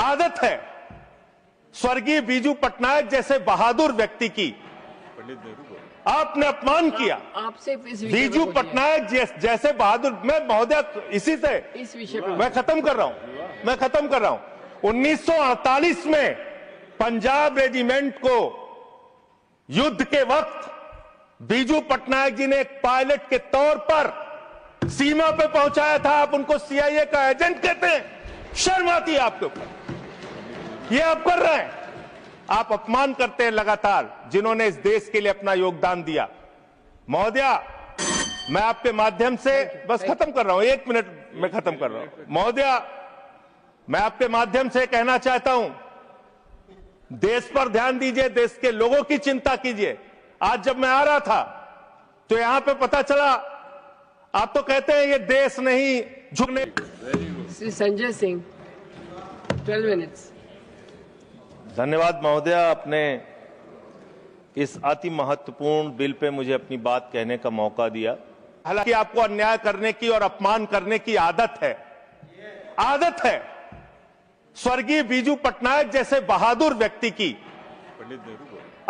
आदत है स्वर्गीय बीजू पटनायक जैसे बहादुर व्यक्ति की आपने अपमान किया। आपसे बीजू पटनायक जैसे बहादुर, मैं महोदय इसी से इस विषय पर मैं खत्म कर रहा हूं 1948 में पंजाब रेजिमेंट को युद्ध के वक्त बीजू पटनायक जी ने एक पायलट के तौर पर सीमा पे पहुंचाया था। आप उनको सीआईए का एजेंट कहते हैं, शर्म आती है आपके ऊपर। ये आप कर रहे हैं, आप अपमान करते हैं लगातार जिन्होंने इस देश के लिए अपना योगदान दिया। महोदया, मैं आपके माध्यम से बस खत्म कर रहा हूं, 1 मिनट में खत्म कर रहा हूं। महोदया, मैं आपके माध्यम से कहना चाहता हूं, देश पर ध्यान दीजिए, देश के लोगों की चिंता कीजिए। आज जब मैं आ रहा था तो यहां पे पता चला, आप तो कहते हैं ये देश नहीं झुकने। श्री संजय सिंह 12 मिनट्स। धन्यवाद महोदय, आपने इस अति महत्वपूर्ण बिल पे मुझे अपनी बात कहने का मौका दिया। हालांकि आपको अन्याय करने की और अपमान करने की आदत है स्वर्गीय बीजू पटनायक जैसे बहादुर व्यक्ति की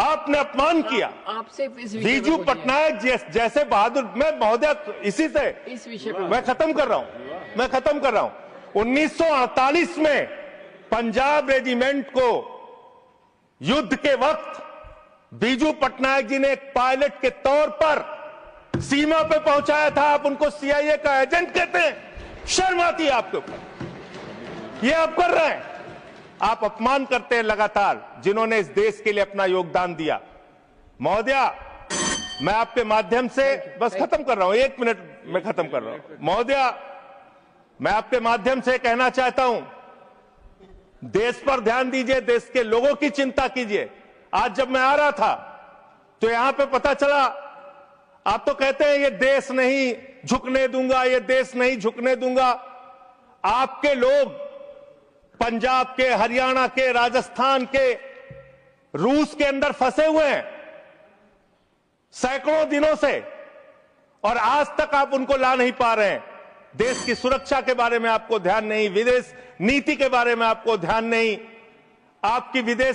आपने अपमान किया। आपसे बीजू पटनायक जैसे बहादुर, मैं महोदय इसी से इस विषय पर मैं खत्म कर रहा हूं 1948 में पंजाब रेजिमेंट को युद्ध के वक्त बीजू पटनायक जी ने एक पायलट के तौर पर सीमा पे पहुंचाया था। आप उनको सीआईए का एजेंट कहते हैं, शर्म आती है आपके ऊपर। ये आप कर रहे हैं, आप अपमान करते हैं लगातार जिन्होंने इस देश के लिए अपना योगदान दिया। महोदया, मैं आपके माध्यम से बस खत्म कर रहा हूं, 1 मिनट में खत्म कर रहा हूं। महोदया, मैं आपके माध्यम से कहना चाहता हूं, देश पर ध्यान दीजिए, देश के लोगों की चिंता कीजिए। आज जब मैं आ रहा था तो यहां पे पता चला, आप तो कहते हैं ये देश नहीं झुकने दूंगा, ये देश नहीं झुकने दूंगा। आपके लोग पंजाब के, हरियाणा के, राजस्थान के, रूस के अंदर फंसे हुए हैं सैकड़ों दिनों से, और आज तक आप उनको ला नहीं पा रहे हैं। देश की सुरक्षा के बारे में आपको ध्यान नहीं, विदेश नीति के बारे में आपको ध्यान नहीं, आपकी विदेश